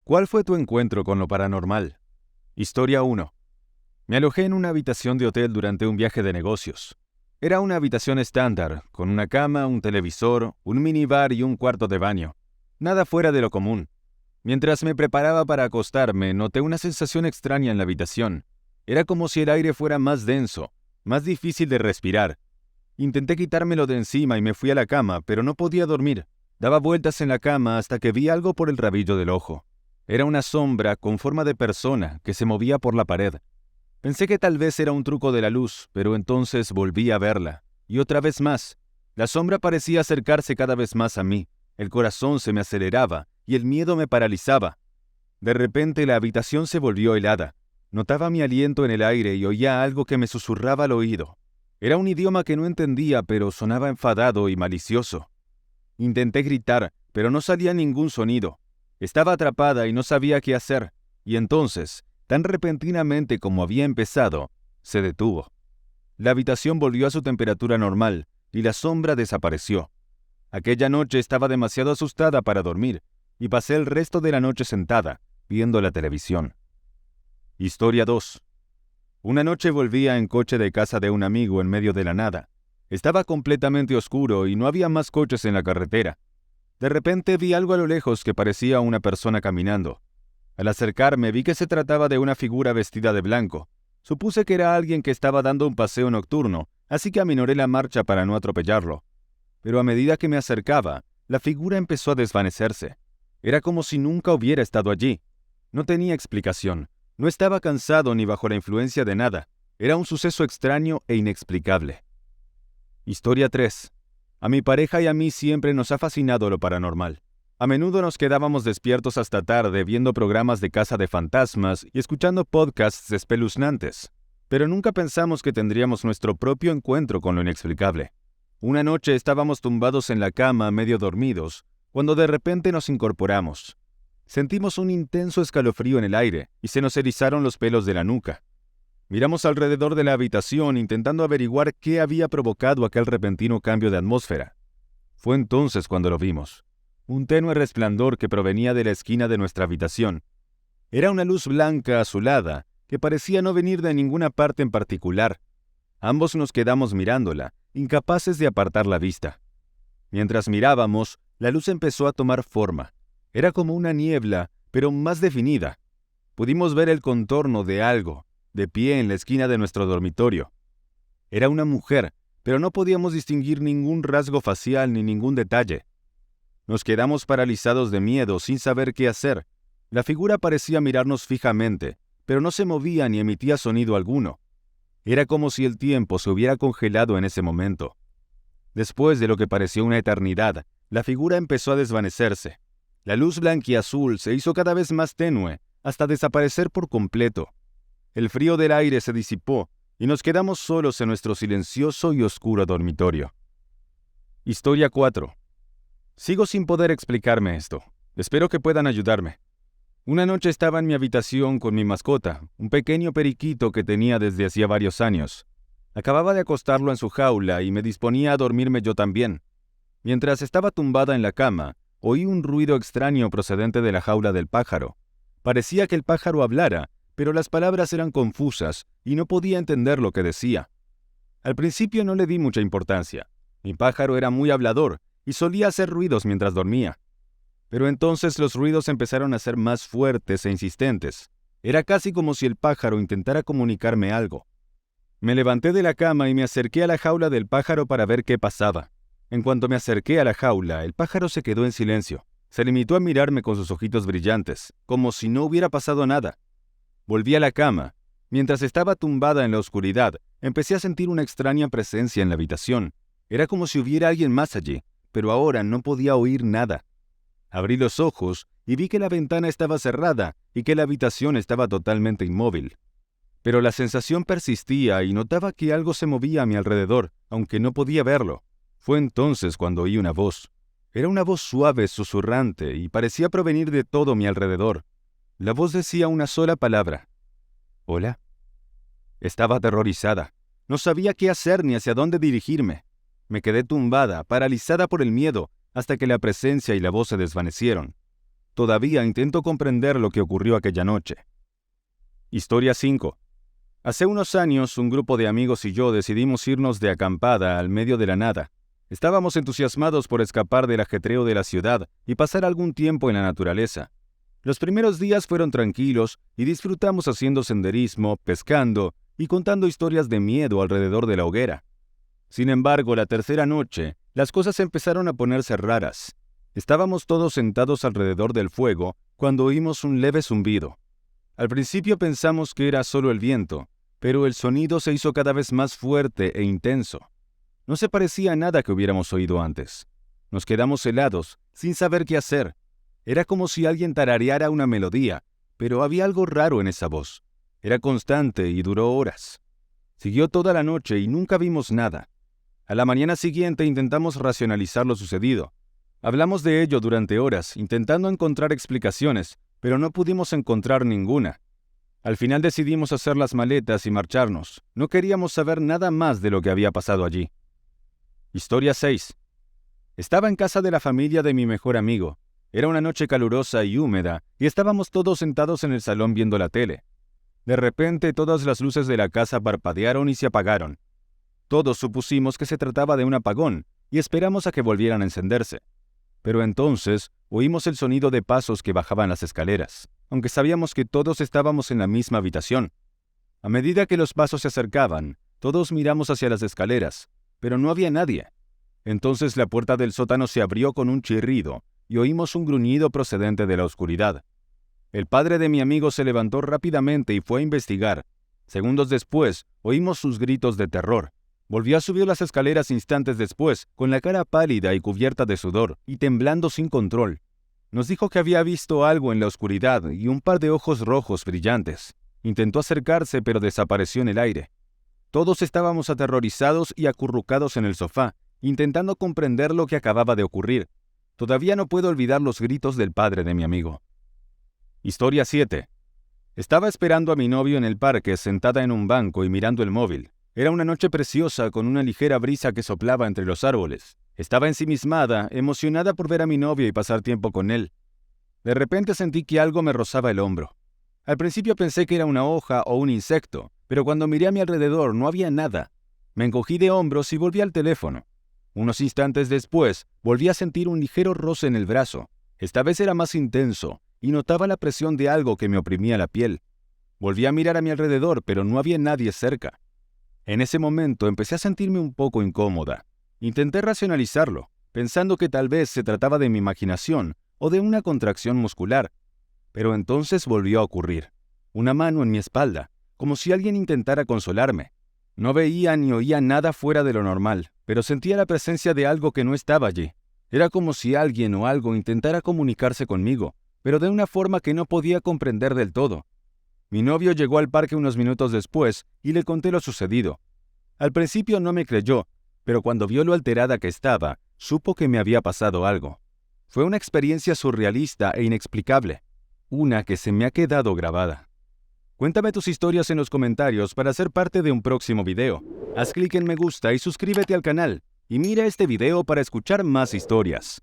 ¿Cuál fue tu encuentro con lo paranormal? Historia 1. Me alojé en una habitación de hotel durante un viaje de negocios. Era una habitación estándar, con una cama, un televisor, un minibar y un cuarto de baño. Nada fuera de lo común. Mientras me preparaba para acostarme, noté una sensación extraña en la habitación. Era como si el aire fuera más denso, más difícil de respirar. Intenté quitármelo de encima y me fui a la cama, pero no podía dormir. Daba vueltas en la cama hasta que vi algo por el rabillo del ojo. Era una sombra con forma de persona que se movía por la pared. Pensé que tal vez era un truco de la luz, pero entonces volví a verla. Y otra vez más. La sombra parecía acercarse cada vez más a mí. El corazón se me aceleraba y el miedo me paralizaba. De repente la habitación se volvió helada. Notaba mi aliento en el aire y oía algo que me susurraba al oído. Era un idioma que no entendía, pero sonaba enfadado y malicioso. Intenté gritar, pero no salía ningún sonido. Estaba atrapada y no sabía qué hacer. Y entonces, tan repentinamente como había empezado, se detuvo. La habitación volvió a su temperatura normal y la sombra desapareció. Aquella noche estaba demasiado asustada para dormir y pasé el resto de la noche sentada, viendo la televisión. Historia 2. Una noche volvía en coche de casa de un amigo en medio de la nada. Estaba completamente oscuro y no había más coches en la carretera. De repente vi algo a lo lejos que parecía una persona caminando. Al acercarme vi que se trataba de una figura vestida de blanco. Supuse que era alguien que estaba dando un paseo nocturno, así que aminoré la marcha para no atropellarlo. Pero a medida que me acercaba, la figura empezó a desvanecerse. Era como si nunca hubiera estado allí. No tenía explicación. No estaba cansado ni bajo la influencia de nada. Era un suceso extraño e inexplicable. Historia 3. A mi pareja y a mí siempre nos ha fascinado lo paranormal. A menudo nos quedábamos despiertos hasta tarde viendo programas de caza de fantasmas y escuchando podcasts espeluznantes. Pero nunca pensamos que tendríamos nuestro propio encuentro con lo inexplicable. Una noche estábamos tumbados en la cama medio dormidos, cuando de repente nos incorporamos. Sentimos un intenso escalofrío en el aire y se nos erizaron los pelos de la nuca. Miramos alrededor de la habitación intentando averiguar qué había provocado aquel repentino cambio de atmósfera. Fue entonces cuando lo vimos. Un tenue resplandor que provenía de la esquina de nuestra habitación. Era una luz blanca azulada que parecía no venir de ninguna parte en particular. Ambos nos quedamos mirándola, incapaces de apartar la vista. Mientras mirábamos, la luz empezó a tomar forma. Era como una niebla, pero más definida. Pudimos ver el contorno de algo, de pie en la esquina de nuestro dormitorio. Era una mujer, pero no podíamos distinguir ningún rasgo facial ni ningún detalle. Nos quedamos paralizados de miedo, sin saber qué hacer. La figura parecía mirarnos fijamente, pero no se movía ni emitía sonido alguno. Era como si el tiempo se hubiera congelado en ese momento. Después de lo que pareció una eternidad, la figura empezó a desvanecerse. La luz blanquiazul se hizo cada vez más tenue, hasta desaparecer por completo. El frío del aire se disipó y nos quedamos solos en nuestro silencioso y oscuro dormitorio. Historia 4. Sigo sin poder explicarme esto. Espero que puedan ayudarme. Una noche estaba en mi habitación con mi mascota, un pequeño periquito que tenía desde hacía varios años. Acababa de acostarlo en su jaula y me disponía a dormirme yo también. Mientras estaba tumbada en la cama, oí un ruido extraño procedente de la jaula del pájaro. Parecía que el pájaro hablara, pero las palabras eran confusas y no podía entender lo que decía. Al principio no le di mucha importancia. Mi pájaro era muy hablador y solía hacer ruidos mientras dormía. Pero entonces los ruidos empezaron a ser más fuertes e insistentes. Era casi como si el pájaro intentara comunicarme algo. Me levanté de la cama y me acerqué a la jaula del pájaro para ver qué pasaba. En cuanto me acerqué a la jaula, el pájaro se quedó en silencio. Se limitó a mirarme con sus ojitos brillantes, como si no hubiera pasado nada. Volví a la cama. Mientras estaba tumbada en la oscuridad, empecé a sentir una extraña presencia en la habitación. Era como si hubiera alguien más allí, pero ahora no podía oír nada. Abrí los ojos y vi que la ventana estaba cerrada y que la habitación estaba totalmente inmóvil. Pero la sensación persistía y notaba que algo se movía a mi alrededor, aunque no podía verlo. Fue entonces cuando oí una voz. Era una voz suave, susurrante, y parecía provenir de todo mi alrededor. La voz decía una sola palabra. ¿Hola? Estaba aterrorizada. No sabía qué hacer ni hacia dónde dirigirme. Me quedé tumbada, paralizada por el miedo, hasta que la presencia y la voz se desvanecieron. todavía intento comprender lo que ocurrió aquella noche. Historia 5. Hace unos años, un grupo de amigos y yo decidimos irnos de acampada al medio de la nada. Estábamos entusiasmados por escapar del ajetreo de la ciudad y pasar algún tiempo en la naturaleza. Los primeros días fueron tranquilos y disfrutamos haciendo senderismo, pescando y contando historias de miedo alrededor de la hoguera. Sin embargo, la tercera noche, las cosas empezaron a ponerse raras. Estábamos todos sentados alrededor del fuego cuando oímos un leve zumbido. Al principio pensamos que era solo el viento, pero el sonido se hizo cada vez más fuerte e intenso. No se parecía a nada que hubiéramos oído antes. Nos quedamos helados, sin saber qué hacer. Era como si alguien tarareara una melodía, pero había algo raro en esa voz. Era constante y duró horas. Siguió toda la noche y nunca vimos nada. A la mañana siguiente intentamos racionalizar lo sucedido. Hablamos de ello durante horas, intentando encontrar explicaciones, pero no pudimos encontrar ninguna. Al final decidimos hacer las maletas y marcharnos. No queríamos saber nada más de lo que había pasado allí. Historia 6. Estaba en casa de la familia de mi mejor amigo. Era una noche calurosa y húmeda, y estábamos todos sentados en el salón viendo la tele. De repente, todas las luces de la casa parpadearon y se apagaron. Todos supusimos que se trataba de un apagón, y esperamos a que volvieran a encenderse. Pero entonces, oímos el sonido de pasos que bajaban las escaleras, aunque sabíamos que todos estábamos en la misma habitación. A medida que los pasos se acercaban, todos miramos hacia las escaleras, pero no había nadie. Entonces la puerta del sótano se abrió con un chirrido, y oímos un gruñido procedente de la oscuridad. El padre de mi amigo se levantó rápidamente y fue a investigar. Segundos después, oímos sus gritos de terror. Volvió a subir las escaleras instantes después, con la cara pálida y cubierta de sudor, y temblando sin control. Nos dijo que había visto algo en la oscuridad y un par de ojos rojos brillantes. Intentó acercarse, pero desapareció en el aire. Todos estábamos aterrorizados y acurrucados en el sofá, intentando comprender lo que acababa de ocurrir. Todavía no puedo olvidar los gritos del padre de mi amigo. Historia 7. Estaba esperando a mi novio en el parque, sentada en un banco y mirando el móvil. Era una noche preciosa con una ligera brisa que soplaba entre los árboles. Estaba ensimismada, emocionada por ver a mi novio y pasar tiempo con él. De repente sentí que algo me rozaba el hombro. Al principio pensé que era una hoja o un insecto, pero cuando miré a mi alrededor no había nada. Me encogí de hombros y volví al teléfono. Unos instantes después, volví a sentir un ligero roce en el brazo. Esta vez era más intenso, y notaba la presión de algo que me oprimía la piel. Volví a mirar a mi alrededor, pero no había nadie cerca. En ese momento empecé a sentirme un poco incómoda. Intenté racionalizarlo, pensando que tal vez se trataba de mi imaginación o de una contracción muscular. Pero entonces volvió a ocurrir. Una mano en mi espalda, como si alguien intentara consolarme. No veía ni oía nada fuera de lo normal, pero sentía la presencia de algo que no estaba allí. Era como si alguien o algo intentara comunicarse conmigo, pero de una forma que no podía comprender del todo. Mi novio llegó al parque unos minutos después y le conté lo sucedido. Al principio no me creyó, pero cuando vio lo alterada que estaba, supo que me había pasado algo. Fue una experiencia surrealista e inexplicable, una que se me ha quedado grabada. Cuéntame tus historias en los comentarios para ser parte de un próximo video. Haz clic en me gusta y suscríbete al canal, y mira este video para escuchar más historias.